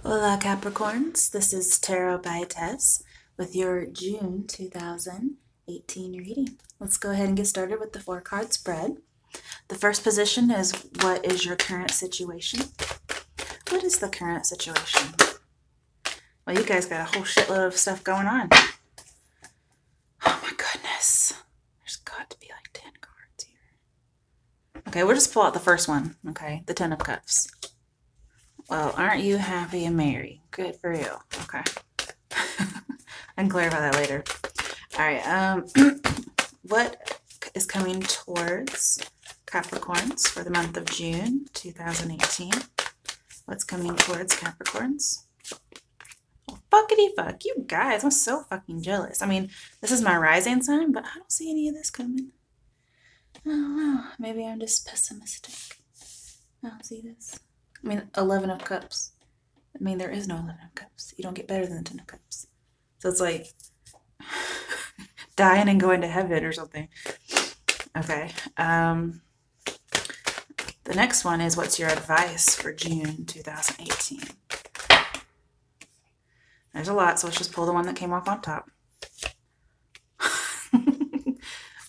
Hola Capricorns, this is Tarot by Tess with your June 2018 reading. Let's go ahead and get started with the 4-card spread. The first position is, what is your current situation? What is the current situation? Well, you guys got a whole shitload of stuff going on. Oh my goodness. There's got to be like 10 cards here. Okay, we'll just pull out the first one, okay? The 10 of Cups. Well, aren't you happy and married? Good for you. Okay. I can clarify that later. All right. What is coming towards Capricorns for the month of June 2018? What's coming towards Capricorns? Well, fuckity fuck. You guys, I'm so fucking jealous. I mean, this is my rising sign, but I don't see any of this coming. I don't know. Maybe I'm just pessimistic. I don't see this. I mean, 11 of Cups. I mean, there is no 11 of Cups. You don't get better than the 10 of Cups. So it's like dying and going to heaven or something. Okay. The next one is, what's your advice for June 2018? There's a lot, so let's just pull the one that came off on top.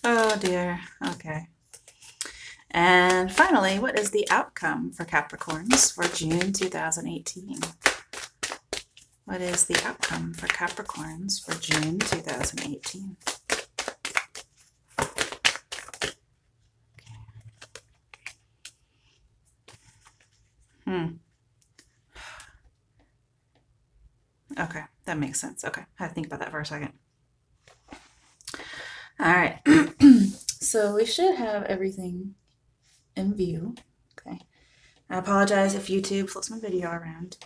Oh dear. Okay. And finally, what is the outcome for Capricorns for June 2018? What is the outcome for Capricorns for June 2018? Okay, that makes sense. Okay, I had to think about that for a second. All right, so we should have everything in view. Okay, I apologize if YouTube flips my video around.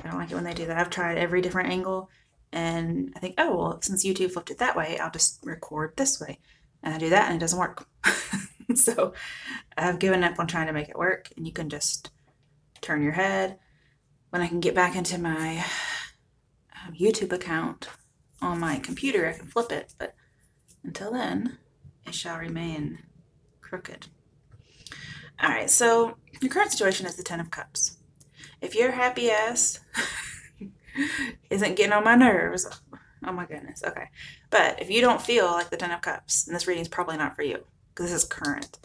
I don't like it when they do that. I've tried every different angle, and I think, oh, well, since YouTube flipped it that way, I'll just record this way. And I do that, and it doesn't work. So I've given up on trying to make it work, and you can just turn your head. When I can get back into my YouTube account on my computer, I can flip it, but until then, it shall remain crooked. All right, so your current situation is the 10 of Cups. If your happy ass isn't getting on my nerves, oh my goodness, okay. But if you don't feel like the 10 of Cups, then this reading is probably not for you, because this is current.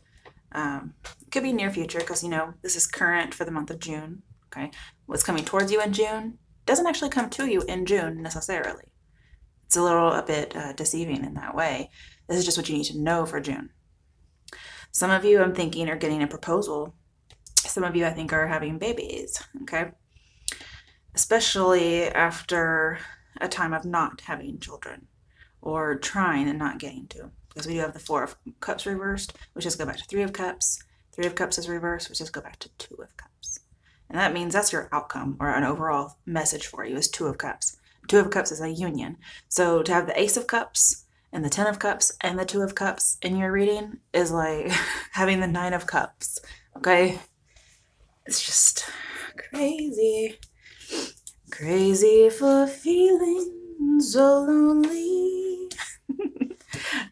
It could be near future, because, you know, this is current for the month of June, okay? What's coming towards you in June doesn't actually come to you in June necessarily. It's a bit deceiving in that way. This is just what you need to know for June. Some of you, I'm thinking, are getting a proposal. Some of you, I think, are having babies, okay? Especially after a time of not having children or trying and not getting to. Because we do have the 4 of Cups reversed, which is go back to 3 of Cups. 3 of Cups is reversed, which is go back to 2 of Cups. And that means that's your outcome, or an overall message for you, is 2 of Cups. 2 of Cups is a union. So to have the Ace of Cups and the 10 of Cups and the 2 of Cups in your reading is like having the 9 of Cups, okay? It's just crazy. Crazy for feeling so lonely.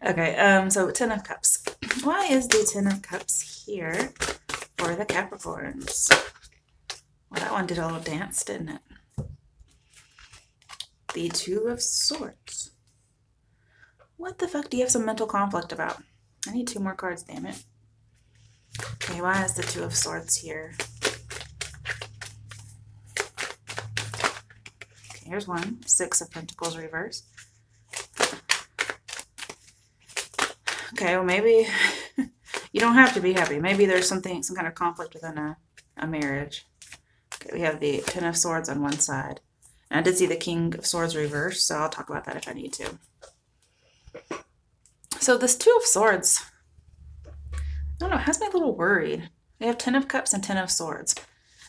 Okay, so 10 of Cups. Why is the 10 of Cups here for the Capricorns? Well, that one did a little dance, didn't it? The 2 of Swords. What the fuck do you have some mental conflict about? I need 2 more cards, damn it. Okay, why is the 2 of Swords here? Okay, here's one. 6 of Pentacles reverse. Okay, well, maybe you don't have to be happy. Maybe there's some kind of conflict within a marriage. Okay, we have the 10 of Swords on one side. And I did see the King of Swords reverse, so I'll talk about that if I need to. So this 2 of Swords, I don't know, has me a little worried. We have 10 of Cups and 10 of Swords.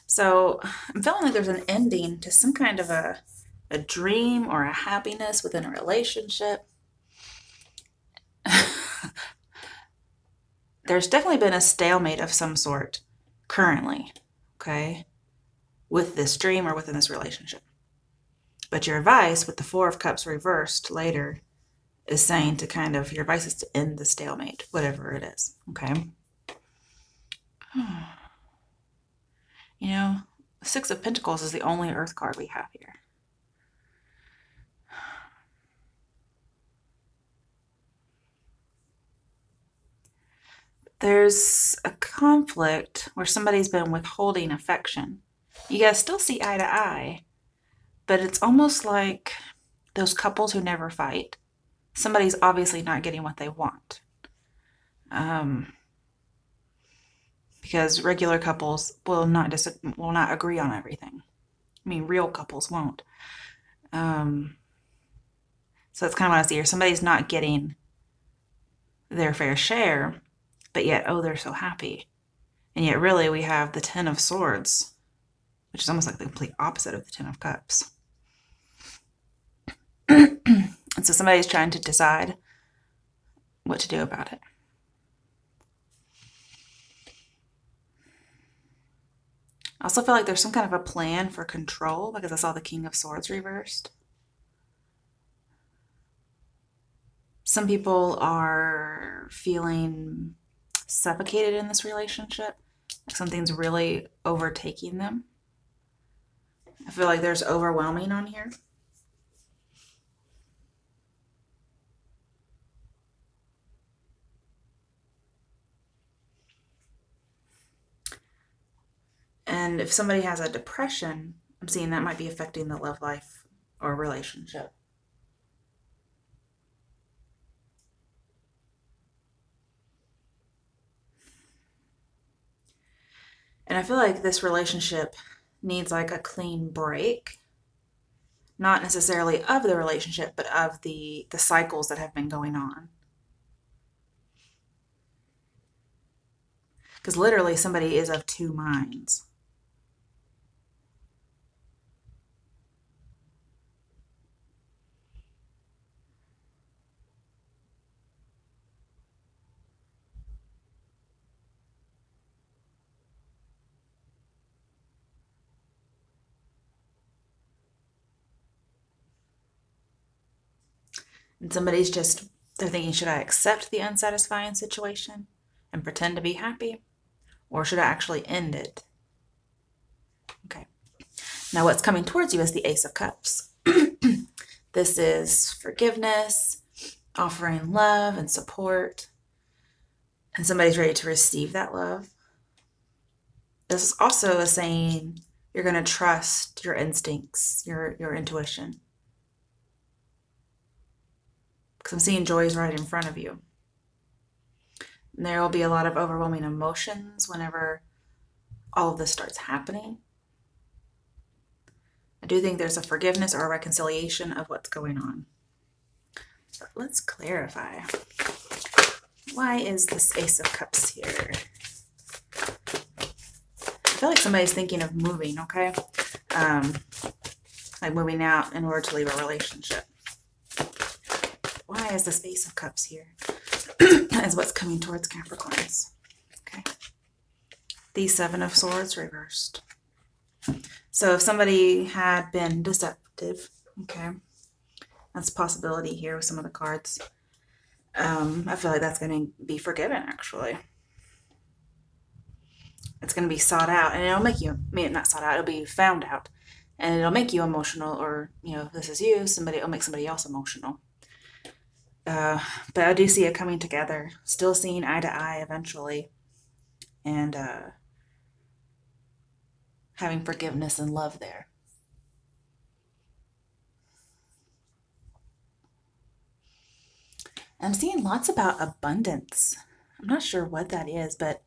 So I'm feeling like there's an ending to some kind of a dream or a happiness within a relationship. There's definitely been a stalemate of some sort currently, okay, with this dream or within this relationship. But your advice with the 4 of Cups reversed later is saying to kind of, your advice is to end the stalemate, whatever it is, okay? You know, Six of Pentacles is the only Earth card we have here. There's a conflict where somebody's been withholding affection. You guys still see eye to eye, but it's almost like those couples who never fight. Somebody's obviously not getting what they want. Because regular couples will not agree on everything. I mean, real couples won't. So that's kind of what I see here. Somebody's not getting their fair share, but yet, oh, they're so happy. And yet, really, we have the Ten of Swords, which is almost like the complete opposite of the Ten of Cups. And so somebody's trying to decide what to do about it. I also feel like there's some kind of a plan for control because I saw the King of Swords reversed. Some people are feeling suffocated in this relationship. Like something's really overtaking them. I feel like there's overwhelming on here. And if somebody has a depression, I'm seeing that might be affecting the love life or relationship. And I feel like this relationship needs like a clean break. Not necessarily of the relationship, but of the cycles that have been going on. Because literally somebody is of two minds. And somebody's just, they're thinking, should I accept the unsatisfying situation and pretend to be happy? Or should I actually end it? Okay. Now what's coming towards you is the Ace of Cups. This is forgiveness, offering love and support. And somebody's ready to receive that love. This is also a saying you're going to trust your instincts, your intuition. Because I'm seeing joy is right in front of you. And there will be a lot of overwhelming emotions whenever all of this starts happening. I do think there's a forgiveness or a reconciliation of what's going on. But let's clarify. Why is this Ace of Cups here? I feel like somebody's thinking of moving, okay? Like moving out in order to leave a relationship. Why is this Ace of Cups here? Is what's coming towards Capricorns. Okay. The Seven of Swords reversed. So if somebody had been deceptive, okay, that's a possibility here with some of the cards. I feel like that's going to be forgiven, actually. It's going to be sought out, and it'll make you, not sought out, it'll be found out, and it'll make you emotional, or, if this is you, it'll make somebody else emotional. But I do see it coming together, still seeing eye to eye eventually, and having forgiveness and love there. I'm seeing lots about abundance. I'm not sure what that is, but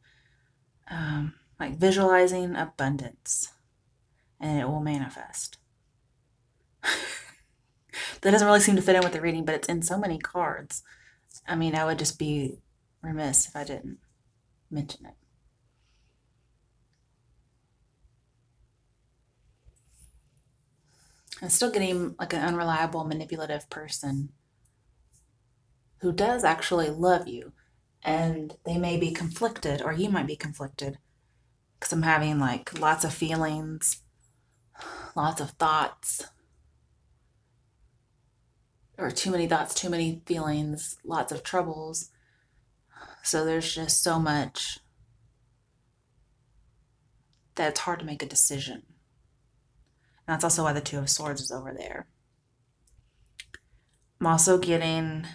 like visualizing abundance, and it will manifest. That doesn't really seem to fit in with the reading, but it's in so many cards. I mean, I would just be remiss if I didn't mention it. I'm still getting like an unreliable, manipulative person who does actually love you, and they may be conflicted, or you might be conflicted, because I'm having like lots of feelings, lots of thoughts, or too many thoughts, too many feelings, lots of troubles. So there's just so much that it's hard to make a decision. That's also why the Two of Swords is over there. I'm also getting,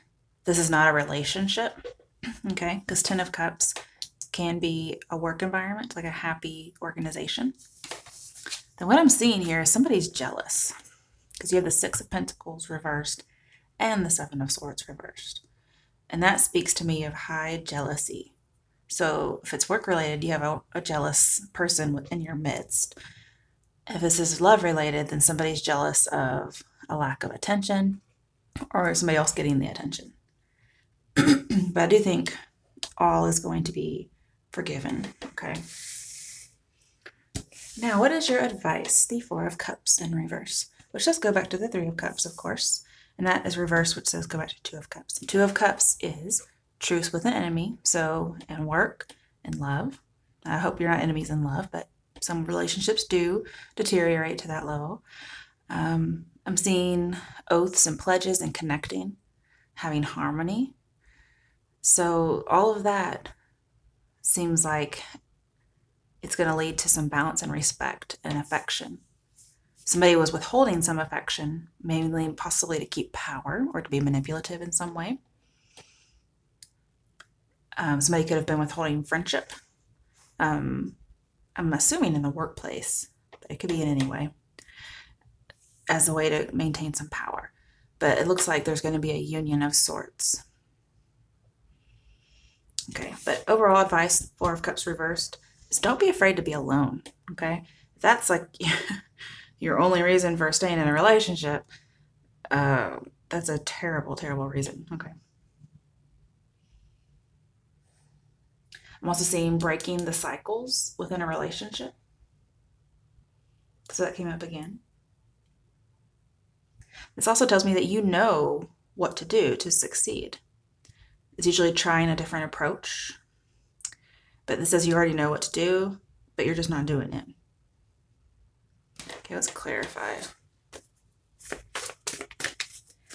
this is not a relationship, okay? Because Ten of Cups can be a work environment, like a happy organization. Then what I'm seeing here is somebody's jealous because you have the Six of Pentacles reversed and the Seven of Swords reversed. And that speaks to me of high jealousy. So if it's work related, you have a jealous person within your midst. If this is love related, then somebody's jealous of a lack of attention or somebody else getting the attention. But I do think all is going to be forgiven, okay? Now, what is your advice? The Four of Cups in reverse, which does go back to the Three of Cups, of course. And that is reverse, which says go back to Two of Cups. And Two of Cups is truce with an enemy. So in work, in love. I hope you're not enemies in love, but some relationships do deteriorate to that level. I'm seeing oaths and pledges and connecting, having harmony. So all of that seems like it's going to lead to some balance and respect and affection. Somebody was withholding some affection, mainly possibly to keep power or to be manipulative in some way. Somebody could have been withholding friendship. I'm assuming in the workplace, but it could be in any way, as a way to maintain some power. But it looks like there's going to be a union of sorts. Okay, but overall advice, Four of Cups reversed, is don't be afraid to be alone, okay? If that's like your only reason for staying in a relationship, that's a terrible, terrible reason, okay? I'm also seeing breaking the cycles within a relationship. So that came up again. This also tells me that you know what to do to succeed. It's usually trying a different approach. But this says you already know what to do, but you're just not doing it. Okay, let's clarify.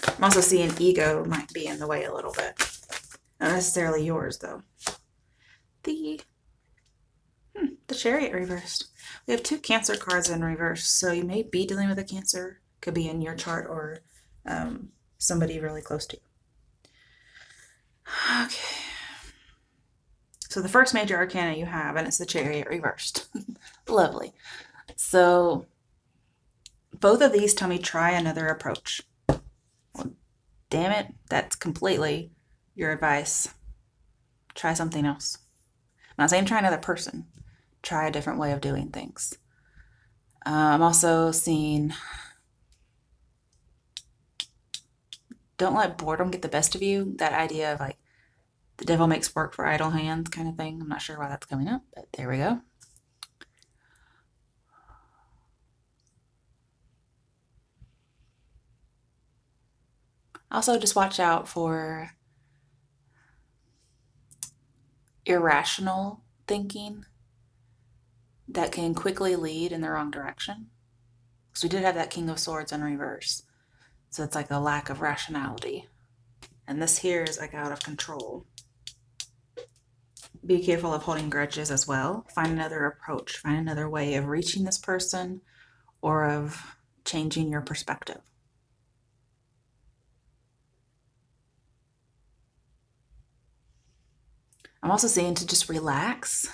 I'm also seeing ego might be in the way a little bit. Not necessarily yours, though. The Chariot reversed. We have two Cancer cards in reverse, so you may be dealing with a Cancer. Could be in your chart or somebody really close to you. Okay. So the first major arcana you have, and it's the Chariot reversed. Lovely. So both of these tell me try another approach. Well, damn it, that's completely your advice. Try something else. I'm not saying try another person. Try a different way of doing things. I'm also seeing don't let boredom get the best of you. That idea of like the devil makes work for idle hands kind of thing. I'm not sure why that's coming up, but there we go. Also, just watch out for irrational thinking that can quickly lead in the wrong direction. So we did have that King of Swords in reverse. So it's like a lack of rationality. And this here is like out of control. Be careful of holding grudges as well. Find another approach. Find another way of reaching this person or of changing your perspective. I'm also saying to just relax.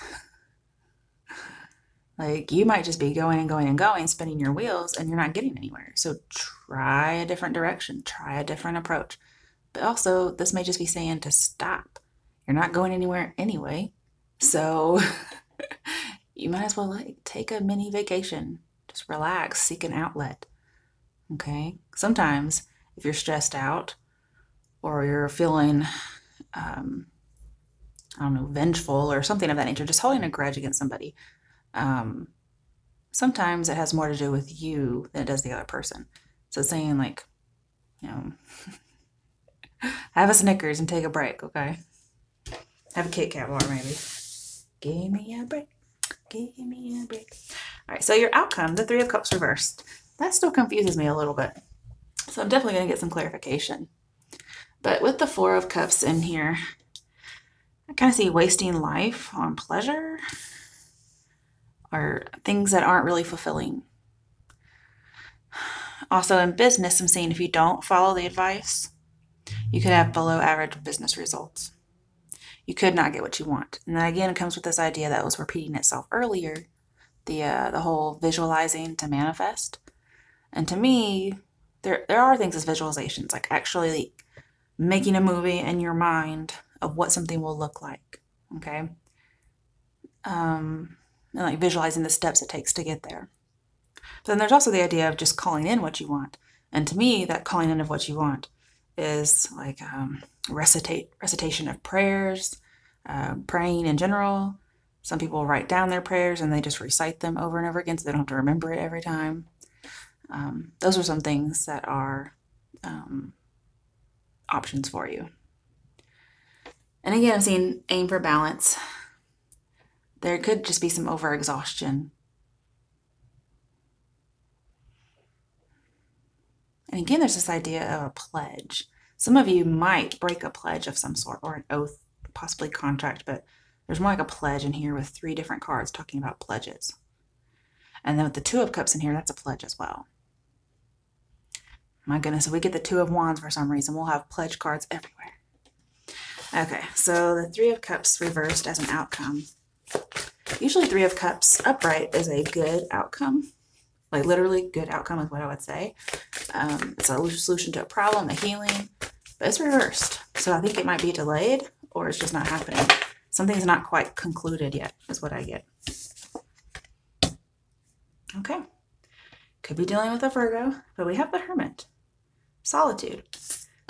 Like you might just be going and going and going, spinning your wheels, and you're not getting anywhere. So try a different direction, try a different approach. But also, this may just be saying to stop. You're not going anywhere anyway. So you might as well like take a mini vacation. Just relax, seek an outlet. Okay? Sometimes if you're stressed out or you're feeling I don't know, vengeful or something of that nature, just holding a grudge against somebody. Sometimes it has more to do with you than it does the other person. So it's saying like, you know, have a Snickers and take a break, okay? Have a Kit Kat bar maybe. Give me a break. Give me a break. All right, so your outcome, the Three of Cups reversed. That still confuses me a little bit. So I'm definitely going to get some clarification. But with the Four of Cups in here, I kind of see wasting life on pleasure or things that aren't really fulfilling. Also in business, I'm saying if you don't follow the advice, you could have below average business results. You could not get what you want. And then again, it comes with this idea that was repeating itself earlier, the whole visualizing to manifest. And to me, there are things as visualizations, like actually making a movie in your mind of what something will look like. Okay. And like visualizing the steps it takes to get there. But then there's also the idea of just calling in what you want. And to me, that calling in of what you want is like recitation of prayers, praying in general. Some people write down their prayers and they just recite them over and over again so they don't have to remember it every time. Those are some things that are options for you. And again, I'm seeing aim for balance. There could just be some overexhaustion. And again, there's this idea of a pledge. Some of you might break a pledge of some sort or an oath, possibly contract, but there's more like a pledge in here with 3 different cards talking about pledges. And then with the 2 of Cups in here, that's a pledge as well. My goodness, if we get the 2 of Wands for some reason, we'll have pledge cards everywhere. Okay, so the 3 of Cups reversed as an outcome. Usually 3 of Cups upright is a good outcome. Like literally good outcome is what I would say. It's a solution to a problem, a healing, but it's reversed. So I think it might be delayed or it's just not happening. Something's not quite concluded yet is what I get. Okay. Could be dealing with a Virgo, but we have the Hermit. Solitude.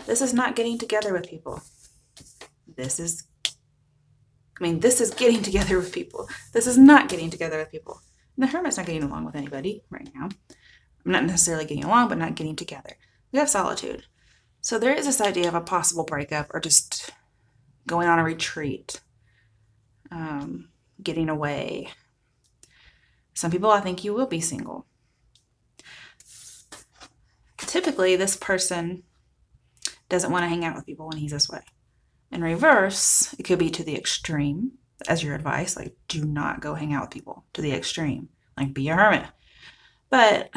This is not getting together with people. This is getting together with people. This is not getting together with people. And the Hermit's not getting along with anybody right now. I'm not necessarily getting along, but not getting together. We have solitude. So there is this idea of a possible breakup or just going on a retreat, getting away. Some people, I think you will be single. Typically, this person doesn't want to hang out with people when he's this way. In reverse, it could be to the extreme as your advice, like do not go hang out with people to the extreme, like be a hermit. But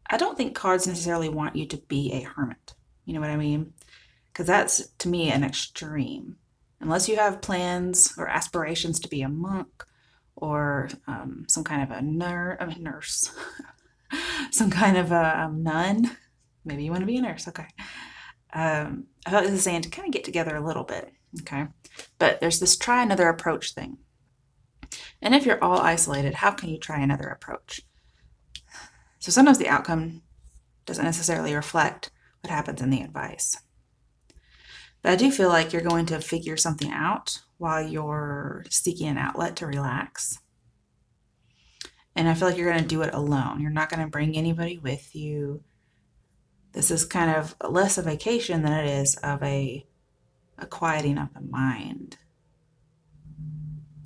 I don't think cards necessarily want you to be a hermit. You know what I mean? Because that's, to me, an extreme. Unless you have plans or aspirations to be a monk or some kind of a nurse, some kind of a nun. Maybe you want to be a nurse. Okay. I felt like this is saying to kind of get together a little bit. Okay. But there's this try another approach thing. And if you're all isolated, how can you try another approach? So sometimes the outcome doesn't necessarily reflect what happens in the advice. But I do feel like you're going to figure something out while you're seeking an outlet to relax. And I feel like you're going to do it alone. You're not going to bring anybody with you. This is kind of less a vacation than it is of a quieting of the mind.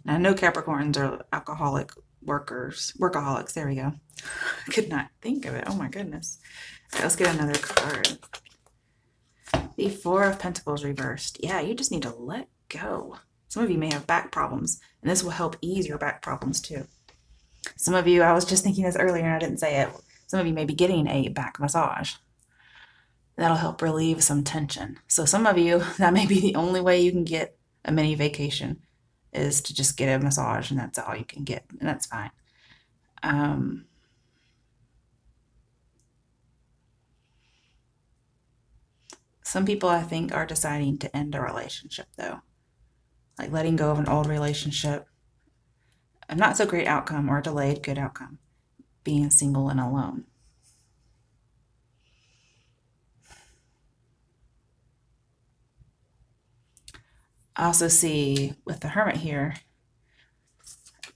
Now, I know Capricorns are workaholics. There we go. I could not think of it. Oh my goodness. Okay, let's get another card. The 4 of Pentacles reversed. Yeah, you just need to let go. Some of you may have back problems, and this will help ease your back problems too. Some of you, I was just thinking this earlier and I didn't say it. Some of you may be getting a back massage. That'll help relieve some tension. So some of you, that may be the only way you can get a mini vacation is to just get a massage, and that's all you can get, and that's fine. Some people, I think, are deciding to end a relationship, though. Like letting go of an old relationship. A not so great outcome or a delayed good outcome. Being single and alone. I also see with the Hermit here,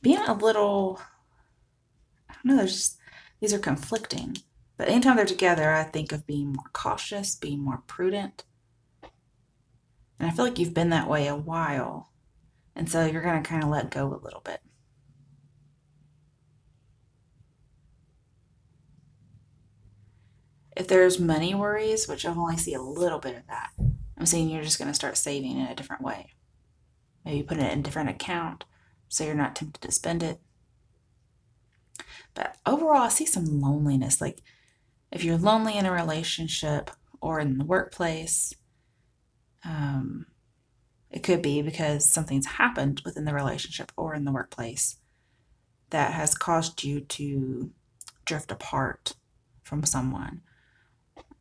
being a little, I don't know, these are conflicting. But anytime they're together, I think of being more cautious, being more prudent. And I feel like you've been that way a while. And so you're going to kind of let go a little bit. If there's money worries, which I only see a little bit of that, I'm saying you're just going to start saving in a different way. Maybe put it in a different account so you're not tempted to spend it. But overall, I see some loneliness. Like If you're lonely in a relationship or in the workplace, it could be because something's happened within the relationship or in the workplace that has caused you to drift apart from someone.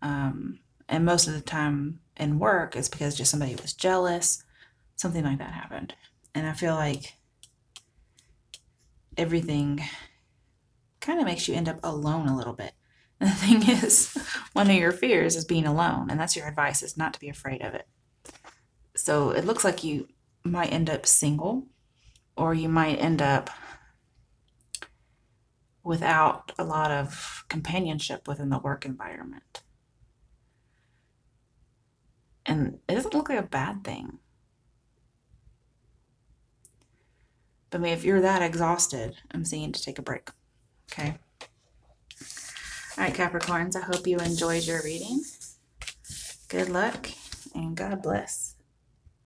And most of the time in work, it's because just somebody was jealous, something like that happened. And I feel like everything kind of makes you end up alone a little bit. And the thing is, one of your fears is being alone, and that's your advice, is not to be afraid of it. So it looks like you might end up single, or you might end up without a lot of companionship within the work environment. And it doesn't look like a bad thing. But I mean, if you're that exhausted, I'm seeing to take a break. Okay. All right, Capricorns, I hope you enjoyed your reading. Good luck and God bless.